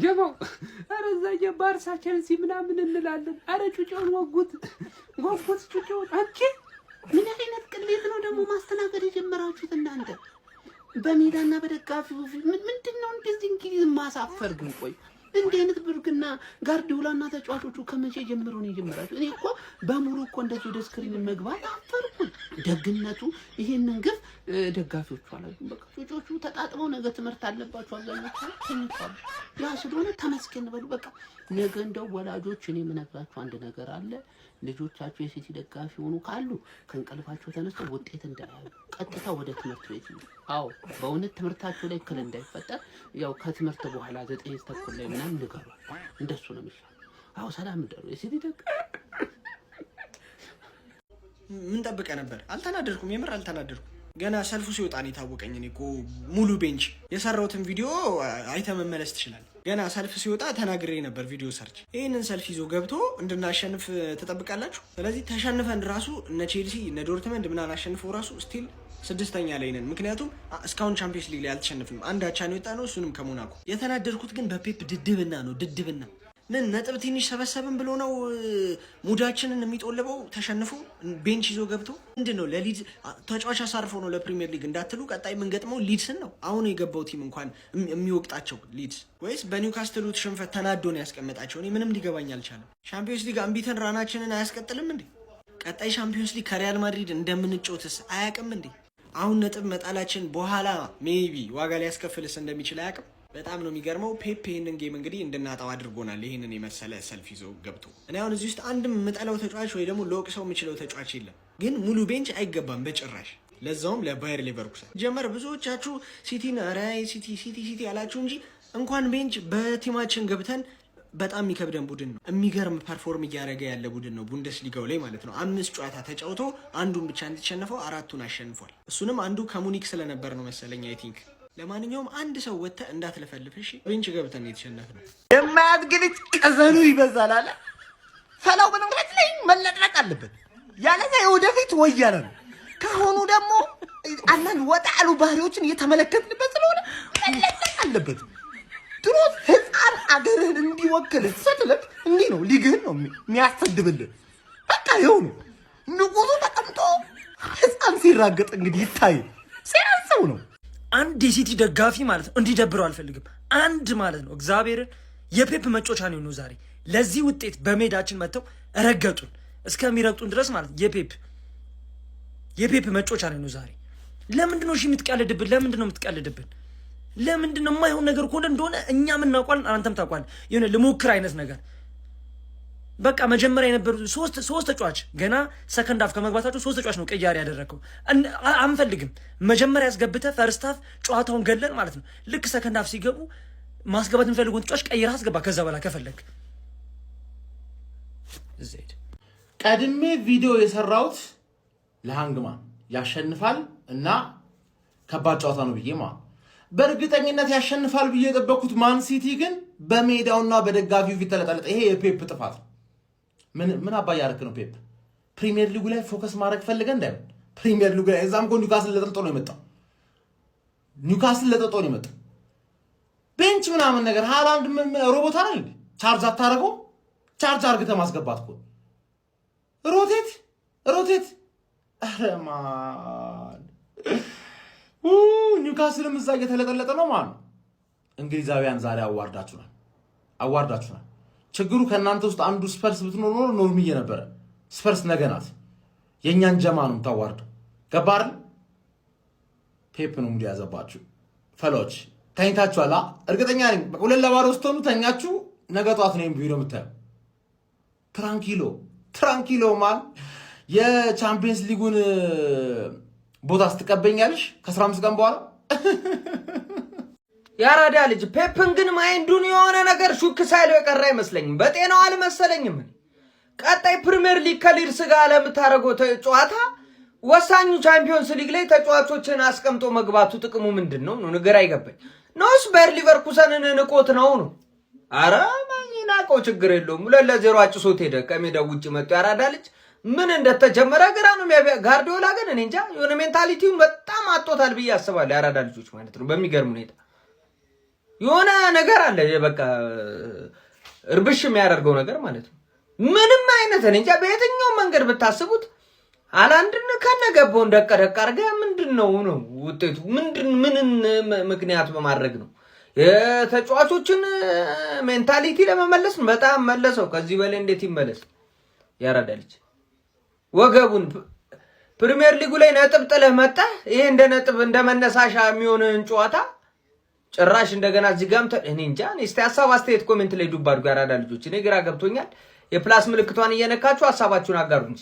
ጀማው አረዛ የባርሳ ቸልሲ ምናምን እንላለን። አረ ጩጬውን ወጉት ጩጬውን። አንቺ ምን አይነት ቅሌት ነው ደግሞ ማስተናገድ የጀመራችሁት እናንተ በሜዳና በደጋፊው ምንድነው እንደዚህ እንግዲህ ማሳፈር ግን? ቆይ እንዲህ አይነት ብርግና ጋርዲዮላና ተጫዋቾቹ ከመቼ ጀምሮ ነው የጀመራችሁ? እኔ እኮ በሙሉ እኮ እንደዚህ ወደ ስክሪን መግባት አፈርኩኝ። ደግነቱ ይሄንን ግፍ ደጋፊዎቹ አላሉም። በቃ ጮጮቹ ተጣጥበው ነገ ትምህርት አለባቸው። አብዛኞቹ ተኝቷል። ያ ስለሆነ ተመስገን በሉ። በቃ ነገ እንደው ወላጆች እኔ የምነግራችሁ አንድ ነገር አለ። ልጆቻችሁ የሲቲ ደጋፊ ሆኑ ካሉ ከእንቅልፋቸው ተነስተው ውጤት እንዳያዩ ቀጥታ ወደ ትምህርት ቤት ነው። አዎ በእውነት ትምህርታቸው ላይ እክል እንዳይፈጠር ያው ከትምህርት በኋላ 9 ተኩል ላይ ምናምን ንገሩ። እንደሱ ነው የሚሻለው። አዎ ሰላም እንደሩ የሲቲ ደጋፊ ምን ጠብቀ ነበር? አልተናደድኩም፣ የምር አልተናደድኩም። ገና ሰልፉ ሲወጣ ነው የታወቀኝ። እኔ እኮ ሙሉ ቤንች የሰራሁትን ቪዲዮ አይተህ መመለስ ትችላለህ። ገና ሰልፍ ሲወጣ ተናግሬ ነበር ቪዲዮ ሰርች። ይሄንን ሰልፍ ይዞ ገብቶ እንድናሸንፍ ትጠብቃላችሁ? ስለዚህ ተሸንፈን ራሱ እነ ቼልሲ እነ ዶርትመንድ ምናምን አሸንፈው ራሱ ስቲል 6ኛ ላይ ነን። ምክንያቱም እስካሁን ቻምፒየንስ ሊግ ላይ አልተሸነፍንም። አንድ አቻ ነው የወጣ ነው፣ እሱንም ከሞናኮ። የተናደድኩት ግን በፔፕ ድድብና ነው። ድድብና ምን ነጥብ ትንሽ ሰበሰብን ብሎ ነው ሙዳችንን የሚጦልበው። ተሸንፎ ቤንች ይዞ ገብቶ ምንድነው ለሊድ ተጫዋች አሳርፈው ነው ለፕሪሚየር ሊግ እንዳትሉ። ቀጣይ የምንገጥመው ሊድስን ነው። አሁን የገባው ቲም እንኳን የሚወቅጣቸው ሊድስ ወይስ በኒውካስትሉ ሽንፈት ተናዶ ነው ያስቀመጣቸው? እኔ ምንም ሊገባኝ አልቻለም። ሻምፒዮንስ ሊግ አንቢተን ራናችንን አያስቀጥልም እንዴ? ቀጣይ ሻምፒዮንስ ሊግ ከሪያል ማድሪድ እንደምንጮትስ አያውቅም እንዴ? አሁን ነጥብ መጣላችን በኋላ ሜቢ ዋጋ ሊያስከፍልስ እንደሚችል አያውቅም? በጣም ነው የሚገርመው። ፔፕ ይሄንን ጌም እንግዲህ እንድናጣው አድርጎናል። ይሄንን የመሰለ ሰልፍ ይዞ ገብቶ እኔ አሁን እዚህ ውስጥ አንድም የምጠላው ተጫዋች ወይ ደግሞ ለወቅሰው የምችለው ተጫዋች የለም፣ ግን ሙሉ ቤንች አይገባም በጭራሽ። ለዛውም ለባየር ሌቨርኩሰን ጀመር። ብዙዎቻችሁ ሲቲን ራይ ሲቲ ያላችሁ እንጂ እንኳን ቤንች በቲማችን ገብተን በጣም የሚከብደን ቡድን ነው። የሚገርም ፐርፎርም እያደረገ ያለ ቡድን ነው ቡንደስሊጋው ላይ ማለት ነው። 5 ጨዋታ ተጫውቶ አንዱን ብቻ እንዲተሸነፈው 4ቱን አሸንፏል። እሱንም አንዱ ከሙኒክ ስለነበር ነው መሰለኝ አይ ቲንክ። ለማንኛውም አንድ ሰው ወጥተህ እንዳትለፈልፍ እሺ። ቤንች ገብተን የተሸነፍነው የማያድግልት ቀዘኑ ይበዛል አለ ፈላው። በነገራችን ላይ መለጥረቅ አለበት። ያለዛ የወደፊት ወያለ ነው። ከሆኑ ደግሞ አንዳንድ ወጣ ያሉ ባህሪዎችን እየተመለከትንበት ስለሆነ መለጠቅ አለበት። ድሮ ህፃን አገርህን እንዲወክል ስትልክ እንዲህ ነው ሊግህን ነው የሚያስተድብልህ። በቃ ይኸው ነው። ንጉሱ ተቀምጦ ህፃን ሲራገጥ እንግዲህ ይታይ ሲያንሰው ነው። አንድ የሲቲ ደጋፊ ማለት ነው እንዲደብረው አልፈልግም። አንድ ማለት ነው እግዚአብሔርን የፔፕ መጮቻ ነው ዛሬ። ለዚህ ውጤት በሜዳችን መጥተው ረገጡን እስከሚረግጡን ድረስ ማለት የፔፕ መጮቻ ነው ዛሬ። ለምንድን ነው የምትቀልድብን? ለምንድን ነው የምትቀልድብን? ለምንድን ነው የማይሆን ነገር ከሆነ እንደሆነ እኛም እናውቃለን፣ አንተም ታውቃለህ። የሆነ ልሞክር አይነት ነገር በቃ መጀመሪያ የነበሩ ሶስት ተጫዋች ገና ሰከንድ ሃፍ ከመግባታቸው 3 ተጫዋች ነው ቅያሬ ያደረከው። አንፈልግም። መጀመሪያ ያስገብተህ ፈርስት ሃፍ ጨዋታውን ገለን ማለት ነው። ልክ ሰከንድ ሃፍ ሲገቡ ማስገባት የምፈልገውን ተጫዋች ቀይረህ አስገባ። ከዛ በኋላ ከፈለግ ዘይድ ቀድሜ ቪዲዮ የሰራሁት ለሃንግማን ያሸንፋል እና ከባድ ጨዋታ ነው ብዬ በእርግጠኝነት ያሸንፋል ብዬ የጠበኩት ማን ሲቲ ግን በሜዳውና በደጋፊው ፊት ተለጠለጠ። ይሄ የፔፕ ጥፋት ነው። ምን አባይ ያረክ ነው ፔፕ? ፕሪሚየር ሊጉ ላይ ፎከስ ማድረግ ፈልገ እንዳይሆን ፕሪሚየር ሊጉ ላይ እዛም እኮ ኒውካስል ለጠልጦ ነው የመጣው። ቤንች ምናምን ነገር ሃላንድ ምን ሮቦት አይደል? ቻርጅ አታረገው? ቻርጅ አርግተህ ማስገባት እኮ ሮቴት አረማን ኒውካስልም እዛ እየተለጠለጠ ነው ማለት ነው። እንግሊዛውያን ዛሬ አዋርዳችሁናል። ችግሩ ከእናንተ ውስጥ አንዱ ስፐርስ ብትኖር ኖሮ ኖርምዬ ነበረ። ስፐርስ ነገ ናት። የእኛን ጀማ ነው የምታዋርደው። ገባር ፔፕ ነው ሙድ ያዘባችሁ ፈሎች። ተኝታችኋል። እርግጠኛ ነኝ 2-0 ስትሆኑ ተኛችሁ። ነገ ጧት ነው ቪዲዮ የምታየው። ትራንኪሎ ማን የቻምፒየንስ ሊጉን ቦታ ስትቀበኛለሽ ከ15 ቀን በኋላ ያራዳ ልጅ ፔፕን ግን ማይንዱን የሆነ ነገር ሹክ ሳይለው የቀረ አይመስለኝም። በጤናው አልመሰለኝም። ቀጣይ ፕሪሚየር ሊግ ከሊድስ ጋር ለምታረገው ጨዋታ ወሳኙ ቻምፒዮንስ ሊግ ላይ ተጫዋቾችን አስቀምጦ መግባቱ ጥቅሙ ምንድነው? ነው ነገር አይገባኝ። ነውስ ባየር ሊቨርኩሰንን ንቆት ነው? አረ ማንናቀው ችግር የለውም። 2-0 አጭሶት ሄደ። ከሜዳው ውጪ መጥቶ ያራዳ ልጅ ምን እንደተጀመረ ግራ ነው የሚያቢያ። ጋርዲዮላ ግን እኔ እንጃ የሆነ ሜንታሊቲውን በጣም አጥቶታል ብዬ አስባለሁ። ያራዳ ልጆች ማለት ነው በሚገርም ሁኔታ የሆነ ነገር አለ በቃ እርብሽ የሚያደርገው ነገር ማለት ነው። ምንም አይነት እንጃ በየትኛው መንገድ ብታስቡት ሃላንድን ከነገባው እንደቀደቅ አርጋ ምንድነው ነው ውጤቱ? ምንን ምክንያት በማድረግ ነው? የተጫዋቾችን ሜንታሊቲ ለመመለስ በጣም መለሰው። ከዚህ በላይ እንዴት ይመለስ? ያራዳልች ወገቡን ፕሪሚየር ሊጉ ላይ ነጥብ ጥለህ መጣ። ይሄ እንደ ነጥብ እንደ መነሳሻ የሚሆንን ጨዋታ ጭራሽ እንደገና እዚህ ጋርም እኔ እንጃ። እስቲ ሐሳብ አስተያየት ኮሜንት ላይ ዱብ አድርጉ። ያራዳ ልጆች እኔ ግራ ገብቶኛል። የፕላስ ምልክቷን እየነካችሁ ሐሳባችሁን አጋሩኝ።